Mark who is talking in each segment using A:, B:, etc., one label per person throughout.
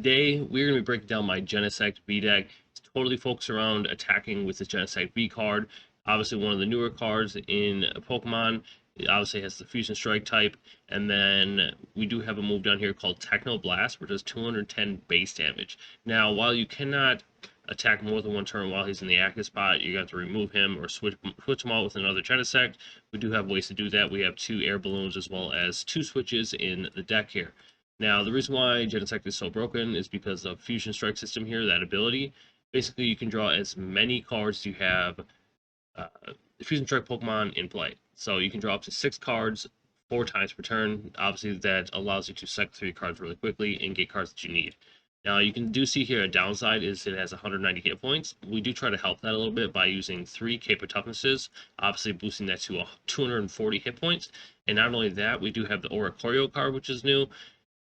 A: Today, we're going to be breaking down my Genesect V deck. It's totally focused around attacking with the Genesect V card. Obviously, one of the newer cards in Pokemon. It obviously has the Fusion Strike type. And then we do have a move down here called Techno Blast, which does 210 base damage. Now, while you cannot attack more than one turn while he's in the active spot, you have to remove him or switch him out with another Genesect. We do have ways to do that. We have 2 Air Balloons as well as 2 switches in the deck here. Now, the reason why Genesect is so broken is because of Fusion Strike system here, that ability. Basically, you can draw as many cards as you have Fusion Strike Pokemon in play. So you can draw up to 6 cards 4 times per turn. Obviously, that allows you to cycle through your cards really quickly and get cards that you need. Now, you can see here a downside is it has 190 hit points. We do try to help that a little bit by using 3 Cape of Toughnesses, obviously boosting that to 240 hit points. And not only that, we do have the Oricorio card, which is new.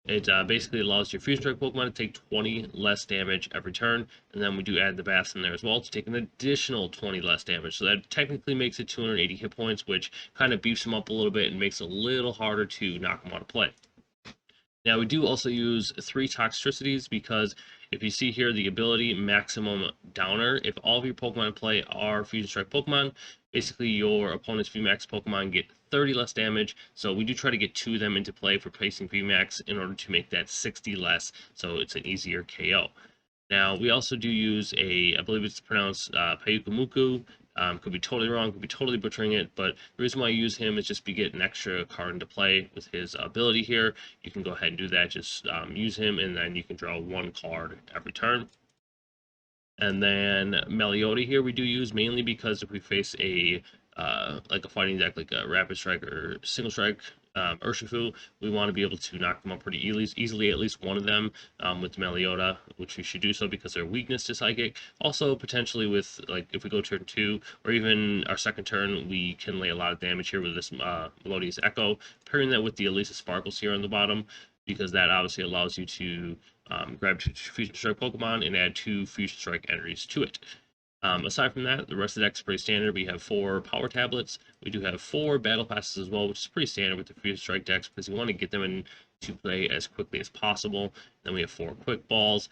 A: It basically allows your Fusion Strike Pokemon to take 20 less damage every turn, and then we do add the Bass in there as well to take an additional 20 less damage. So that technically makes it 280 hit points, which kind of beefs them up a little bit and makes it a little harder to knock them out of play. Now, we do also use 3 Toxtricities because if you see here the ability Maximum Downer, if all of your Pokemon in play are Fusion Strike Pokemon, basically your opponent's Vmax Pokemon get 30 less damage. So we do try to get 2 of them into play for placing Vmax in order to make that 60 less, so it's an easier KO. Now, we also do use I believe it's pronounced Pyukumuku. Could be totally wrong, could be totally butchering it, but the reason why I use him is just to get an extra card into play with his ability here. You can go ahead and do that, just use him, and then you can draw 1 card every turn. And then Meloetta here we do use mainly because if we face a like a fighting deck like a Rapid Strike or Single Strike Urshifu, we want to be able to knock them up pretty easily, at least one of them with Meloetta, which we should do so because their weakness to Psychic. Also, potentially with, like, if we go turn 2, or even our second turn, we can lay a lot of damage here with this Melodious Echo, pairing that with the Elesa Sparkles here on the bottom, because that obviously allows you to grab 2 Fusion Strike Pokemon and add 2 Fusion Strike energies to it. Aside from that, the rest of the deck is pretty standard. We have 4 Power Tablets. We do have 4 Battle Passes as well, which is pretty standard with the Fusion Strike decks because you want to get them into play as quickly as possible. Then we have 4 Quick Balls,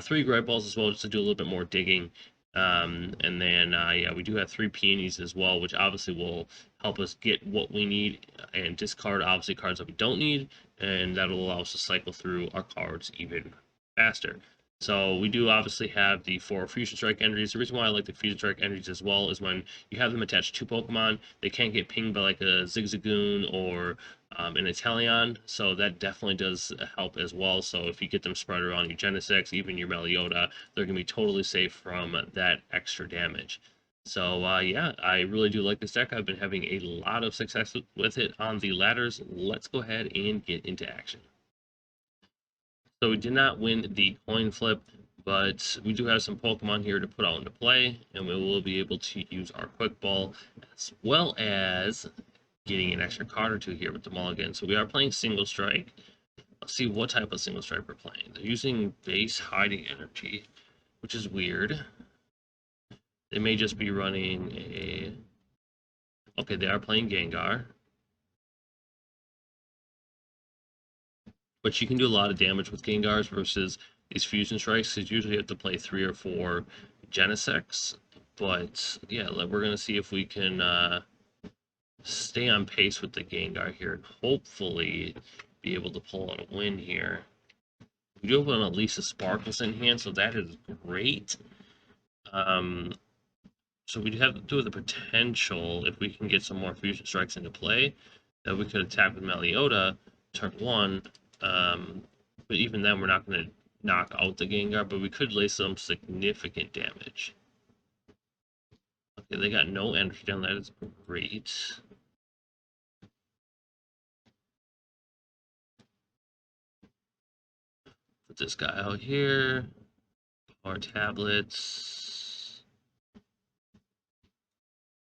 A: 3 Great Balls as well, just to do a little bit more digging. And then, yeah, we do have 3 Peonies as well, which obviously will help us get what we need and discard, obviously, cards that we don't need, and that'll allow us to cycle through our cards even faster. So we do obviously have the 4 Fusion Strike energies. The reason why I like the Fusion Strike energies as well is when you have them attached to Pokemon, they can't get pinged by like a Zigzagoon or an Inteleon, so that definitely does help as well. So if you get them spread around your Genesect, even your Meloetta, they're going to be totally safe from that extra damage. So yeah, I really do like this deck. I've been having a lot of success with it on the ladders. Let's go ahead and get into action. So we did not win the coin flip, but we do have some Pokemon here to put out into play, and we will be able to use our Quick Ball as well as getting an extra card or 2 here with the mulligan. So we are playing Single Strike. Let's see what type of Single Strike we're playing. They're using base hiding energy, which is weird. They may just be running a... Okay, they are playing Gengar. But you can do a lot of damage with Gengars versus these Fusion Strikes, because usually you have to play 3 or 4 Genesects. But yeah, we're going to see if we can stay on pace with the Gengar here and hopefully be able to pull out a win here. We do have an Elesa Sparkles in hand, so that is great. So we do have the potential, if we can get some more Fusion Strikes into play, that we could attack with Meloetta turn 1. But even then, we're not going to knock out the Gengar, but we could lay some significant damage. Okay, they got no energy down. That is great. Put this guy out here. Power Tablets.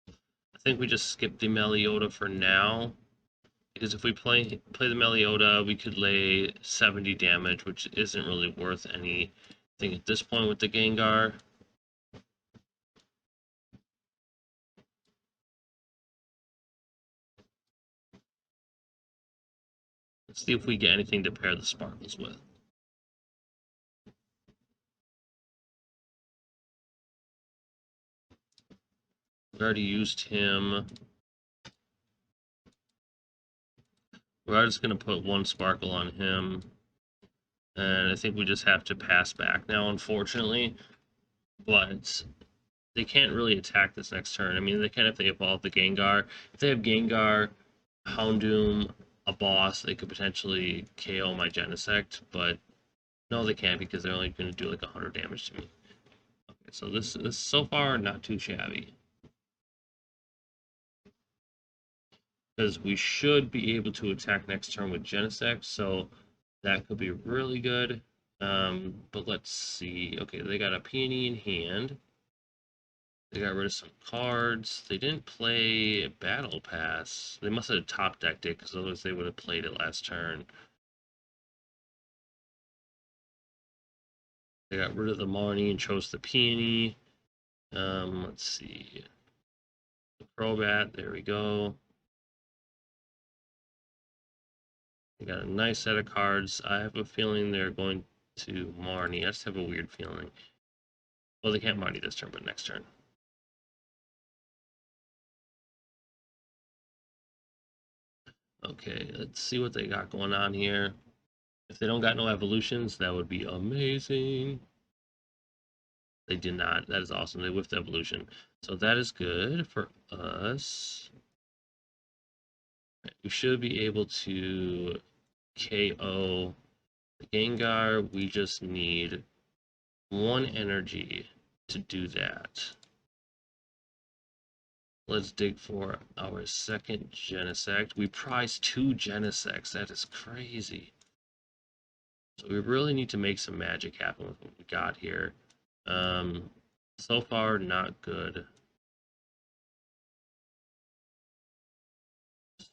A: I think we just skip the Meloetta for now. Because if we play the Meloetta, we could lay 70 damage, which isn't really worth anything at this point with the Gengar. Let's see if we get anything to pair the Sparkles with. We already used him. We're just going to put one sparkle on him. And I think we just have to pass back now, unfortunately. But they can't really attack this next turn. I mean, they can if they evolve the Gengar. If they have Gengar, Houndoom, a boss, they could potentially KO my Genesect. But no, they can't because they're only going to do like 100 damage to me. Okay, so this is so far not too shabby. Because we should be able to attack next turn with Genesect, so that could be really good. But let's see. Okay, they got a Peony in hand. They got rid of some cards. They didn't play Battle Pass. They must have top decked it, because otherwise they would have played it last turn. They got rid of the Marnie and chose the Peony. Let's see. The Crobat, there we go. They got a nice set of cards. I have a feeling they're going to Marnie. I just have a weird feeling. Well, they can't Marnie this turn, but next turn. Okay, let's see what they got going on here. If they don't got no evolutions, that would be amazing. They did not. That is awesome. They whiffed evolution. So that is good for us. We should be able to KO the Gengar. We just need one energy to do that. Let's dig for our second Genesect. We prize 2 Genesects. That is crazy. So we really need to make some magic happen with what we got here. So far, not good.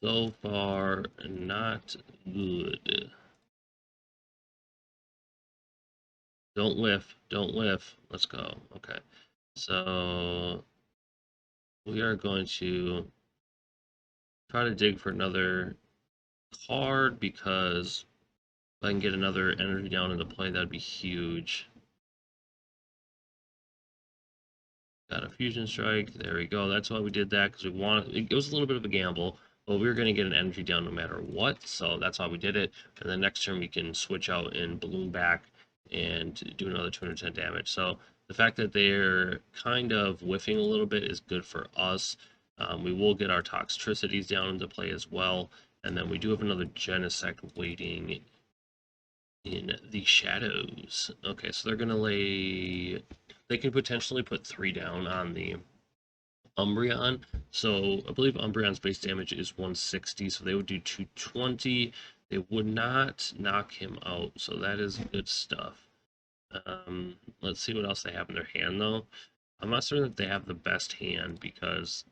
A: So far, not good. Don't whiff. Don't whiff. Let's go. Okay. So we are going to try to dig for another card, because if I can get another energy down into play, that'd be huge. Got a Fusion Strike. There we go. That's why we did that, because we wanted. It was a little bit of a gamble, but we were going to get an energy down no matter what. So that's why we did it. And then next turn we can switch out and balloon back and do another 210 damage. So the fact that they're kind of whiffing a little bit is good for us. We will get our Toxtricities down into play as well. And then we do have another Genesect waiting in the shadows. Okay, so they're going to lay. They can potentially put 3 down on the Umbreon. So I believe Umbreon's base damage is 160, so they would do 220. They would not knock him out, so that is good stuff. Let's see what else they have in their hand, though. I'm not certain that they have the best hand, because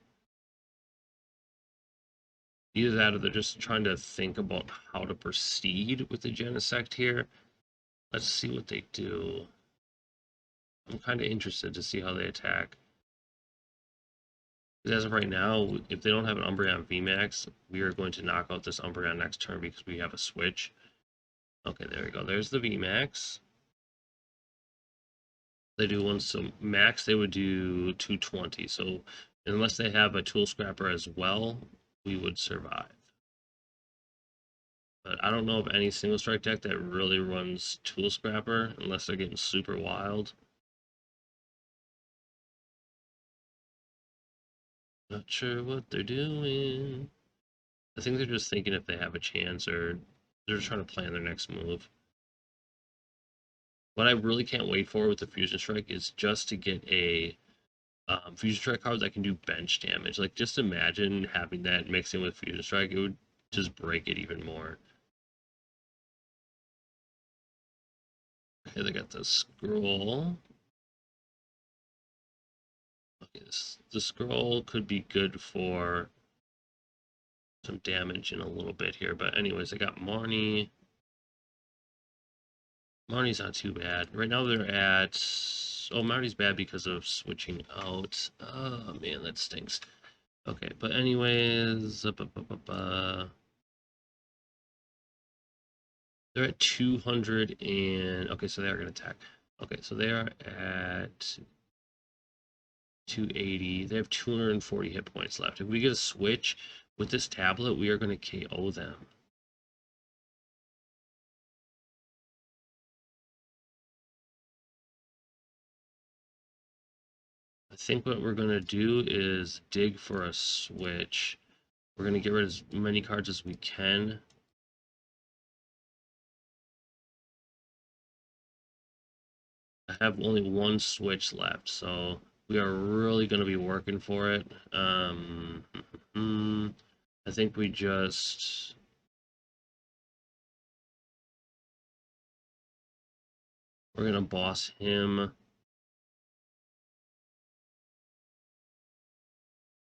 A: either that or they're just trying to think about how to proceed with the Genesect here. Let's see what they do. I'm kind of interested to see how they attack. As of right now, if they don't have an Umbreon Vmax, we are going to knock out this Umbreon next turn because we have a switch. Okay, there we go. There's the Vmax. They do one, so max they would do 220. So unless they have a Tool Scrapper as well, we would survive. But I don't know of any single strike deck that really runs Tool Scrapper unless they're getting super wild. Not sure what they're doing. I think they're just thinking if they have a chance, or they're just trying to plan their next move. What I really can't wait for with the Fusion Strike is just to get a Fusion Strike card that can do bench damage. Like, just imagine having that mixing with Fusion Strike. It would just break it even more. Okay, they got the scroll. Okay, the scroll could be good for some damage in a little bit here. But anyways, I got Marnie. Marnie's not too bad. Right now they're at... Oh, Marnie's bad because of switching out. Oh, man, that stinks. Okay, but anyways... They're at 200 and... Okay, so they are going to attack. Okay, so they are at 280. They have 240 hit points left. If we get a switch with this tablet, we are going to KO them. I think what we're going to do is dig for a switch. We're going to get rid of as many cards as we can. I have only one switch left, so we are really going to be working for it. I think we just... We're going to boss him.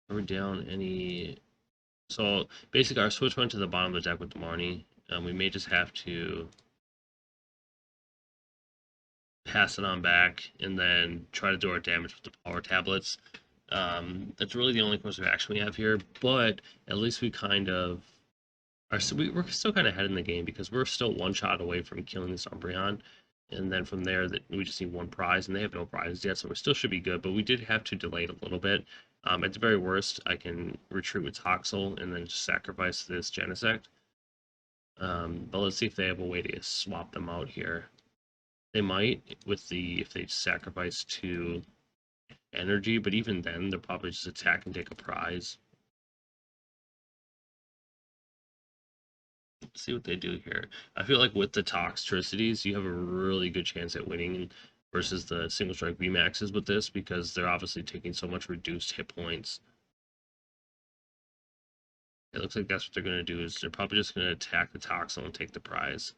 A: Are we down any... So basically our switch went to the bottom of the deck with the Marnie. We may just have to pass it on back and then try to do our damage with the power tablets. That's really the only course of action we have here, but at least we kind of are. So we're still kind of ahead in the game because we're still one shot away from killing this Umbreon, and then from there that we just need one prize, and they have no prizes yet, so we still should be good. But we did have to delay it a little bit. At the very worst, I can retreat with Toxel and then just sacrifice this Genesect. But let's see if they have a way to swap them out here. They might with the if they sacrifice 2 energy, but even then they'll probably just attack and take a prize. Let's see what they do here. I feel like with the Toxtricities, you have a really good chance at winning versus the single strike Vmaxes with this because they're obviously taking so much reduced hit points. It looks like that's what they're going to do is they're probably just going to attack the Toxel and take the prize.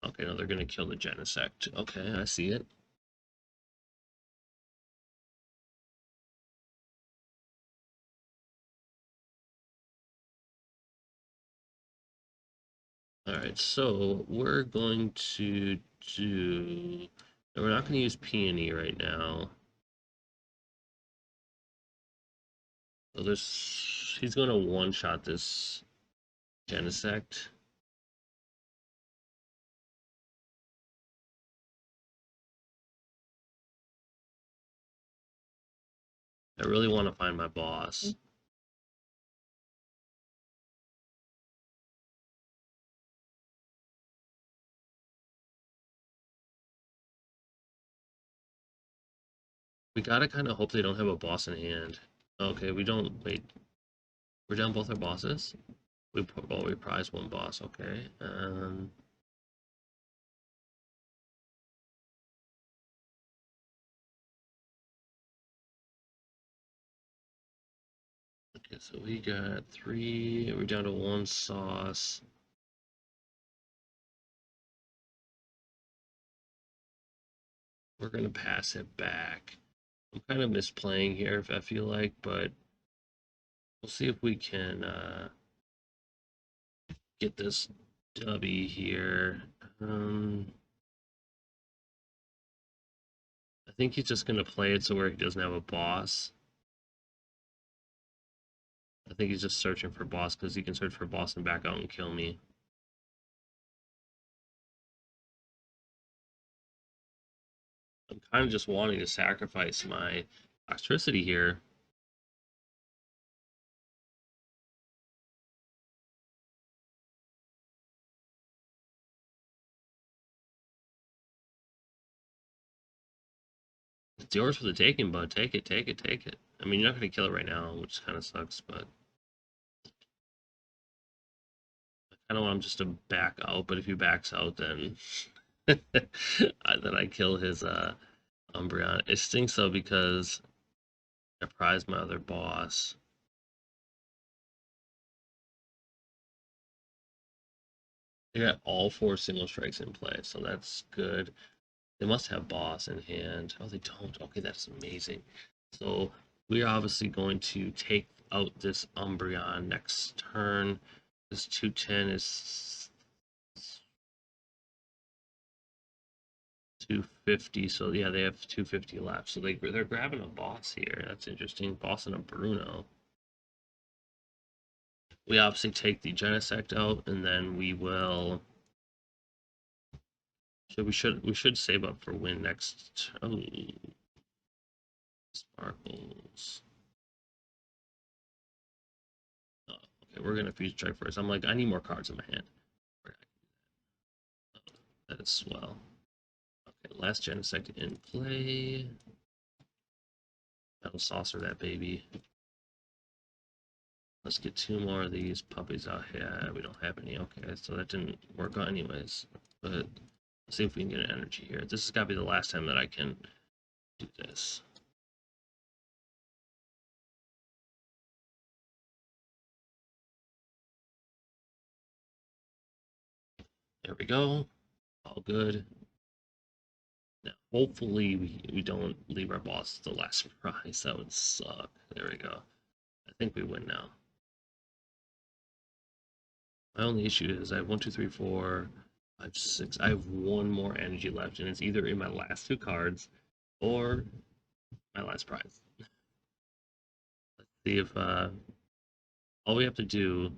A: Okay, no, they're going to kill the Genesect. Okay, I see it. Alright, so we're going to do... We're not going to use Peony right now. So he's going to one-shot this Genesect. I really want to find my boss. We gotta kind of hope they don't have a boss in hand. Okay, we don't. Wait. We're down both our bosses? We prize one boss, okay. Okay, so we got 3. We're down to 1 sauce. We're gonna pass it back. I'm kind of misplaying here, if I feel like, but we'll see if we can get this W here. I think he's just gonna play it so where he doesn't have a boss. I think he's just searching for boss because he can search for boss and back out and kill me. I'm kind of just wanting to sacrifice my Toxtricity here. It's yours for the taking, bud. Take it, take it, take it. I mean, you're not going to kill it right now, which kind of sucks, but I kind of want him just to back out, but if he backs out, then then I kill his Umbreon. It stinks, though, because I prized my other boss. They got all 4 single strikes in play, so that's good. They must have boss in hand. Oh, they don't. Okay, that's amazing. So we're obviously going to take out this Umbreon next turn. This 210 is 250. So yeah, they have 250 left. So they're grabbing a boss here. That's interesting. Boss and a Bruno. We obviously take the Genesect out, and then we will. So we should save up for win next. Oh, Sparkles. Oh, okay, we're gonna Fusion Strike first. I'm like, I need more cards in my hand. That is swell. Okay, last Genesect in play. Metal Saucer that baby. Let's get 2 more of these puppies out here. We don't have any. Okay, so that didn't work out anyways. But let's see if we can get an energy here. This has got to be the last time that I can do this. There we go. All good. Now, hopefully we don't leave our boss the last prize. That would suck. There we go. I think we win now. My only issue is I have 1, 2, 3, 4, 5, 6. I have 1 more energy left, and it's either in my last 2 cards or my last prize. Let's see if all we have to do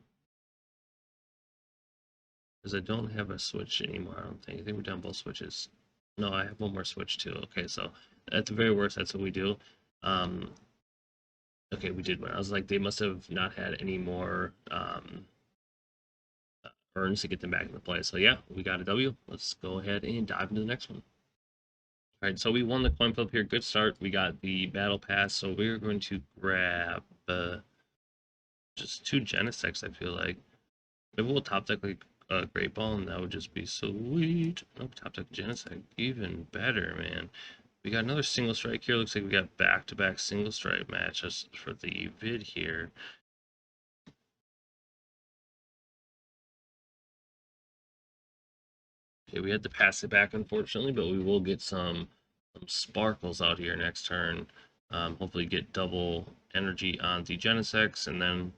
A: is I don't have a switch anymore. I don't think. I think we're down both switches. No, I have 1 more switch too. Okay, so at the very worst, that's what we do. Okay, we did win. I was like, they must have not had any more earns to get them back into play. So yeah, we got a W. Let's go ahead and dive into the next one. All right, so we won the coin flip here. Good start. We got the battle pass. So we're going to grab just 2 Genesects, I feel like. Maybe we'll top deck like a Great Ball, and that would just be sweet. No, top deck Genesect, even better, man. We got another single strike here. Looks like we got back-to-back single strike matches for the vid here. Okay, we had to pass it back, unfortunately, but we will get some sparkles out here next turn. Hopefully get double energy on the Genesects, and then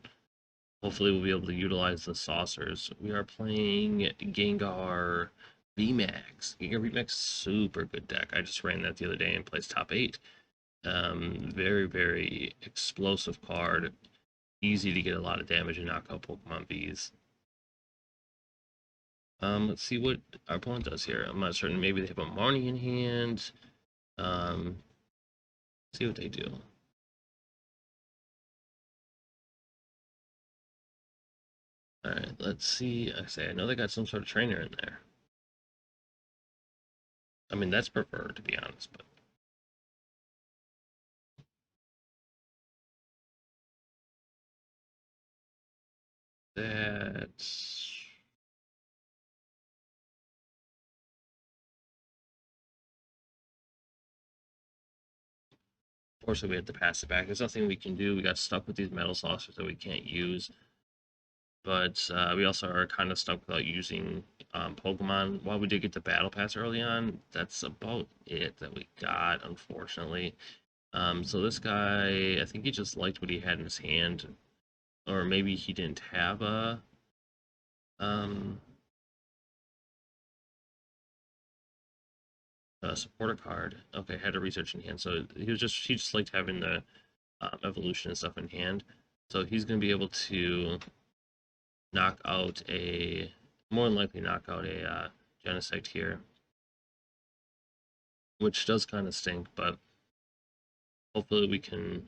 A: hopefully we'll be able to utilize the saucers. We are playing Gengar Vmax. Gengar Vmax, super good deck. I just ran that the other day and placed top 8. Very, very explosive card. Easy to get a lot of damage and knock out Pokemon Vs. Let's see what our opponent does here. I'm not certain. Maybe they have a Marnie in hand. See what they do. Alright, let's see. I know they got some sort of trainer in there. I mean, that's preferred, to be honest, but... That's... Unfortunately, we have to pass it back. There's nothing we can do. We got stuck with these metal saucers that we can't use. But we also are kind of stuck without using Pokemon. While we did get the Battle Pass early on, that's about it that we got, unfortunately. So this guy, I think he just liked what he had in his hand. Or maybe he didn't have a supporter card. Okay, had a research in hand. So he just liked having the evolution and stuff in hand. So he's gonna be able to knock out more than likely knock out a Genesect here, which does kind of stink, but hopefully we can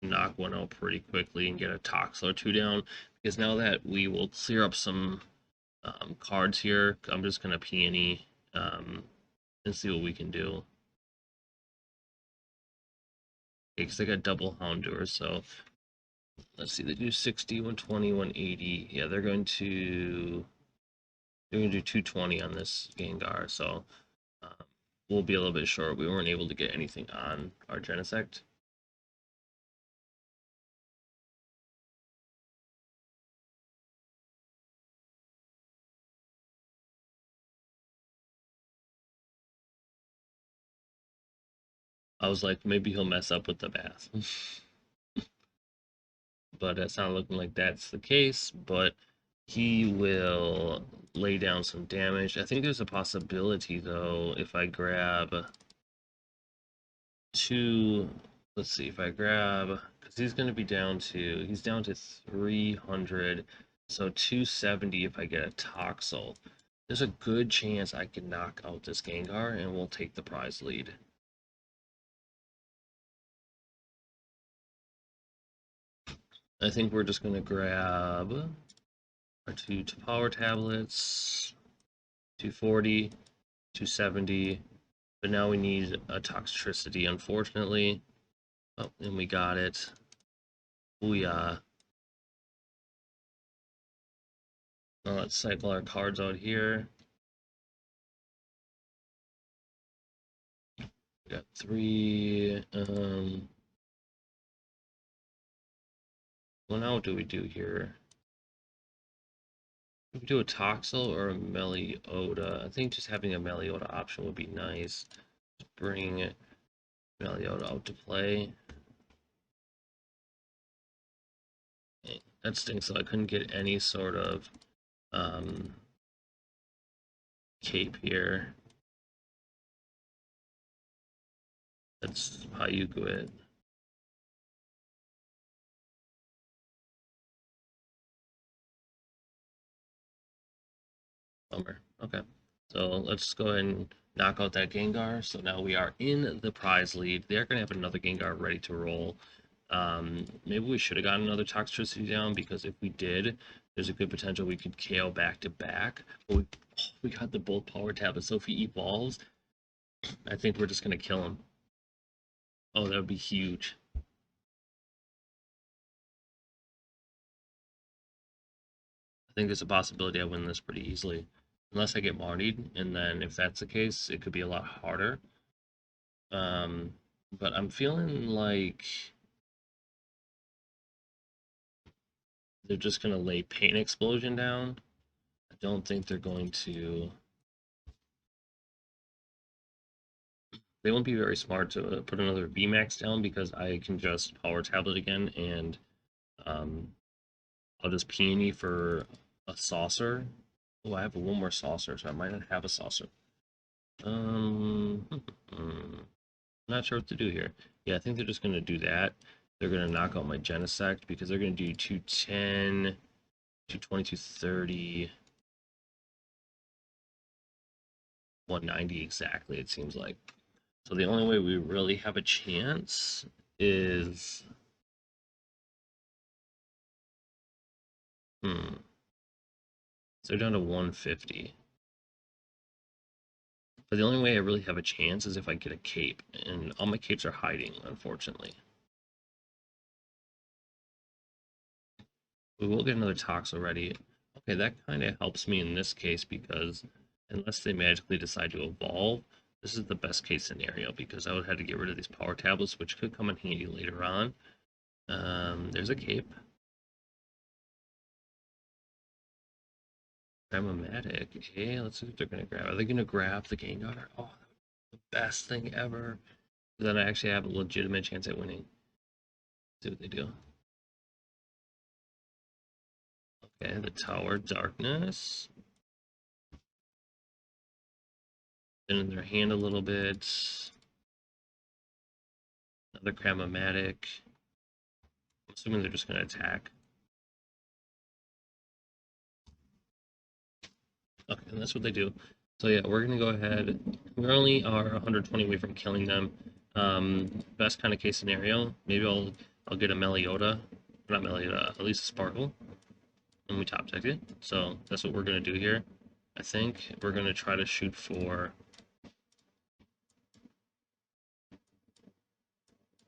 A: knock one out pretty quickly and get a Toxel or 2 down, because now that we will clear up some cards here, I'm just gonna Peony and see what we can do. Because they got double Houndour, so let's see, they do 60, 120, 180. Yeah, they're going to do 220 on this Gengar, so we'll be a little bit short. We weren't able to get anything on our Genesect. I was like, maybe he'll mess up with the bath. But it's not looking like that's the case, but he will lay down some damage. I think there's a possibility, though, if I grab 2... Let's see, if I grab... Because he's going to be down to... He's down to 300, so 270 if I get a Toxel. There's a good chance I can knock out this Gengar, and we'll take the prize lead. I think we're just going to grab our two Power Tablets, 240, 270, but now we need a Toxtricity, unfortunately. Oh, and we got it. Booyah. Now let's cycle our cards out here. We got 3. Well, now what do we do here? We could do a Toxel or a Meloetta. I think just having a Meloetta option would be nice. Bring Meloetta out to play. That stinks, so I couldn't get any sort of cape here. That's Pyukumuku. Bummer. Okay. So let's go ahead and knock out that Gengar. So now we are in the prize lead. They're going to have another Gengar ready to roll. Maybe we should have gotten another Toxtricity down, because if we did, there's a good potential we could KO back to back. But we got the both Power Tablets, so if he evolves, I think we're just going to kill him. Oh, that would be huge. I think there's a possibility I win this pretty easily. Unless I get Martied, and then if that's the case, it could be a lot harder. But I'm feeling like they're just going to lay Paint Explosion down. I don't think they're going to... They won't be very smart to put another Vmax down, because I can just Power Tablet again, and I'll just Peony for a Saucer. Oh, I have one more Saucer, so I might not have a Saucer. Not sure what to do here. Yeah, I think they're just going to do that. They're going to knock out my Genesect, because they're going to do 210, 220, 230, 190 exactly, it seems like. So the only way we really have a chance is... So they're down to 150. But the only way I really have a chance is if I get a cape, and all my capes are hiding, unfortunately. We will get another Tox already. Okay, that kind of helps me in this case, because unless they magically decide to evolve, this is the best case scenario, because I would have to get rid of these Power Tablets, which could come in handy later on. There's a cape. Dramatic. Okay, let's see what they're going to grab. Are they going to grab the Gengar? Oh, the best thing ever. Then I actually have a legitimate chance at winning. Let's see what they do. Okay, the Tower Darkness. Then in their hand a little bit. Another Cramomatic. I'm assuming they're just going to attack. Okay, and that's what they do. So yeah, we're going to go ahead. We only are 120 away from killing them. Best kind of case scenario, maybe I'll get a Meloetta. Not Meloetta, at least a Sparkle. And we top deck it. So that's what we're going to do here. I think we're going to try to shoot for...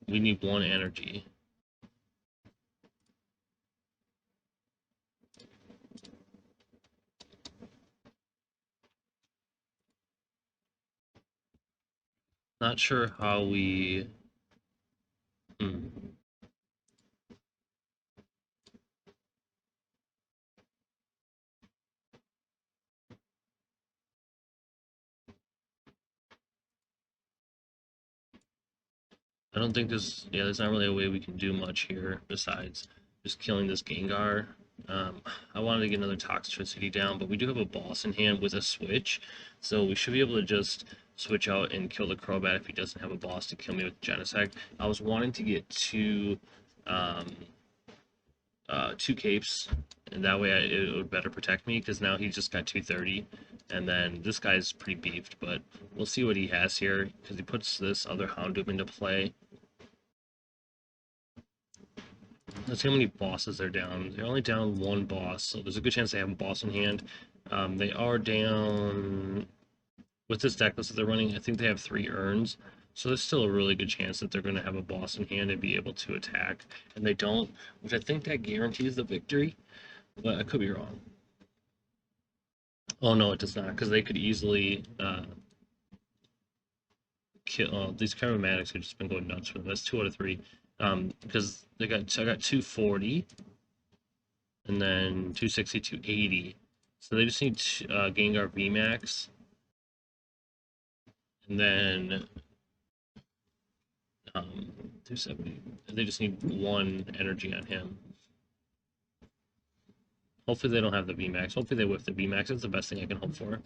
A: We need 1 energy. Not sure how we... I don't think there's not really a way we can do much here besides just killing this Gengar. I wanted to get another Toxtricity down, but we do have a boss in hand with a switch, so we should be able to just switch out and kill the Crobat if he doesn't have a boss to kill me with Genesect. I was wanting to get two capes, and that way it would better protect me, because now he's just got 230, and then this guy's pretty beefed, but we'll see what he has here, because he puts this other Houndoom into play. Let's see how many bosses they're down. They're only down one boss, so there's a good chance they have a boss in hand. They are down with this deck list that they're running. I think they have 3 urns, so there's still a really good chance that they're going to have a boss in hand and be able to attack. And they don't, which I think that guarantees the victory, but I could be wrong. Oh no, it does not, because they could easily kill. These chiromatic have just been going nuts for them. That's 2 out of 3. Because I got 240, and then 260, 280. So they just need Gengar Vmax, and then 270. They just need 1 energy on him. Hopefully they don't have the Vmax. Hopefully they whiff the Vmax. That's the best thing I can hope for.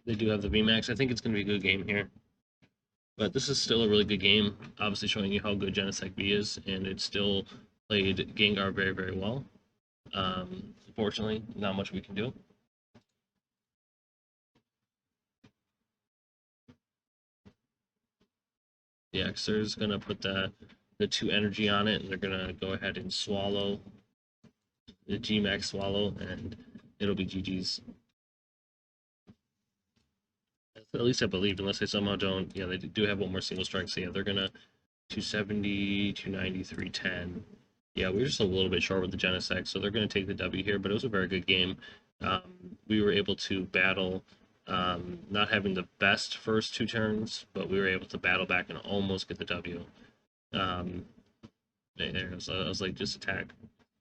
A: They do have the Vmax. I think it's going to be a good game here. But this is still a really good game, obviously showing you how good Genesect V is, and it still played Gengar very, very well. Unfortunately, not much we can do. Yeah, because they're just going to put the 2 energy on it, and they're going to go ahead and swallow the Gmax swallow, and it'll be GG's. At least I believe, unless they somehow don't. Yeah, they do have 1 more single strike, so yeah, they're going to 270, 290, 310. Yeah, we were just a little bit short with the Genesect, so they're going to take the W here, but it was a very good game. We were able to battle, not having the best first 2 turns, but we were able to battle back and almost get the W. So I was like, just attack.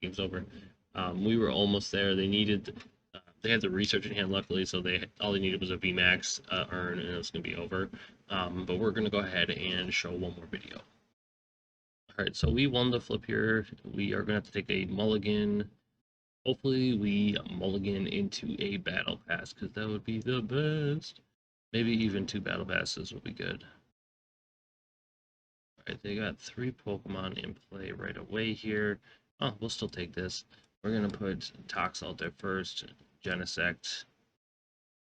A: Game's over. We were almost there. They needed, they had the research in hand, luckily, so all they needed was a Vmax earn, and it was going to be over. But we're going to go ahead and show 1 more video. Alright, so we won the flip here. We are going to have to take a mulligan. Hopefully we mulligan into a battle pass, because that would be the best. Maybe even 2 battle passes would be good. Alright, they got 3 Pokemon in play right away here. Oh, we'll still take this. We're going to put Toxel out there first, Genesect,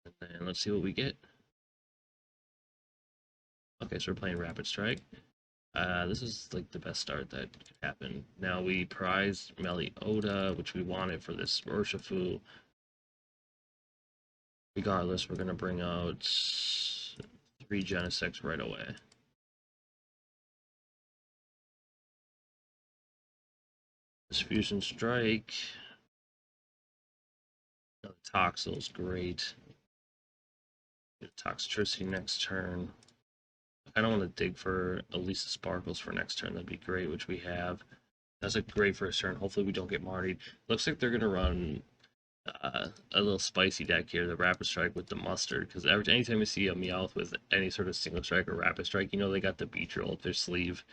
A: and then let's see what we get. Okay, so we're playing Rapid Strike. This is like the best start that could happen. Now we prized Meloetta, which we wanted for this Urshifu. Regardless, we're gonna bring out 3 Genesects right away. This Fusion Strike. Another Toxel is great. Get Toxtricity next turn. I don't want to dig for Elesa Sparkles for next turn. That'd be great, which we have. That's a great first turn. Hopefully we don't get Martied. Looks like they're going to run a little spicy deck here, the Rapid Strike with the Mustard, because anytime you see a Meowth with any sort of single strike or Rapid Strike, you know they got the beach roll up their sleeve.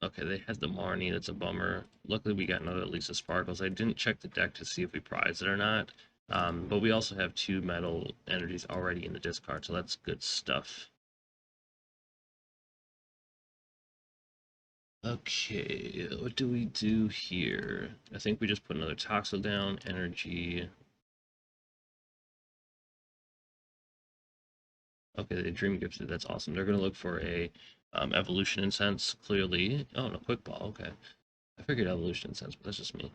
A: Okay, they had the Marnie. That's a bummer. Luckily we got another Elesa Sparkles. I didn't check the deck to see if we prized it or not. But we also have 2 metal energies already in the discard, so that's good stuff. Okay, what do we do here? I think we just put another Toxel down, energy. Okay, they Dream Gifted, that's awesome. They're going to look for a Evolution Incense, clearly. Oh, no, Quick Ball, okay. I figured Evolution Incense, but that's just me.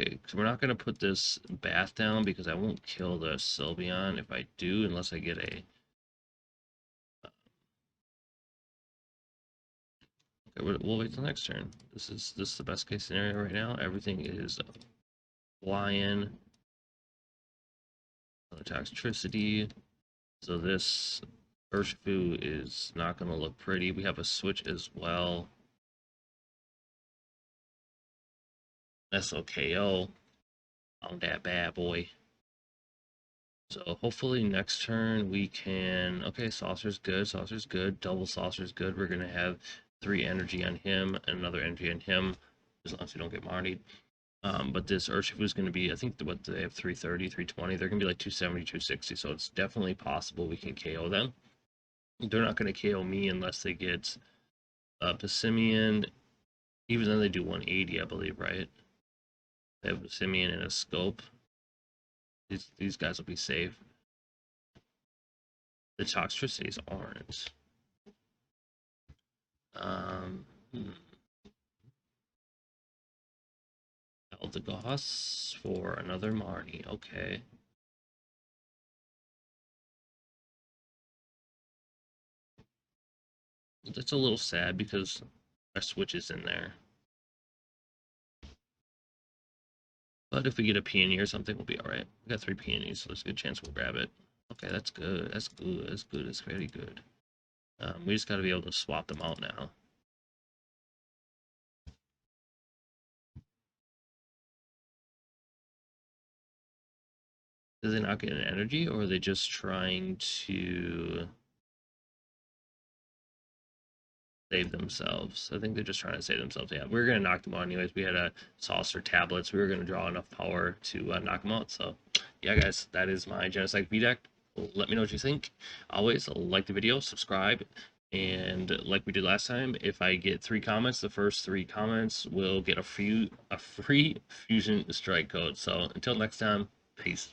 A: Okay, so we're not going to put this Bath down because I won't kill the Sylveon if I do, unless I get a... Okay, we'll wait till next turn. This is the best case scenario right now. Everything is flying. Toxtricity. So this Urshifu is not going to look pretty. We have a switch as well. OHKO on that bad boy. So hopefully next turn we can... Okay, Saucer's good. Saucer's good. Double Saucer's good. We're going to have 3 energy on him and another energy on him, as long as we don't get Marnied. But this Urshifu is going to be, I think, what they have 330, 320. They're going to be like 270, 260. So it's definitely possible we can KO them. They're not going to KO me unless they get Passimian. Even then, they do 180, I believe, right? They have Passimian and a Scope. These guys will be safe. The Toxtricities aren't. Eldegoss for another Marnie. Okay. That's a little sad because our Switch is in there. But if we get a peony or something, we'll be alright. We got 3 peonies, so there's a good chance we'll grab it. Okay, that's good. That's good. That's good. That's very good. We just got to be able to swap them out now. Does it not get an energy, or are they just trying to save themselves? I think they're just trying to save themselves. Yeah, we're going to knock them out anyways. We had a saucer tablets. We were going to draw enough power to knock them out. So, yeah, guys, that is my Genesect V deck. Let me know what you think. Always like the video, subscribe, and like we did last time, if I get 3 comments, the first 3 comments will get a free Fusion Strike code. So, until next time, peace.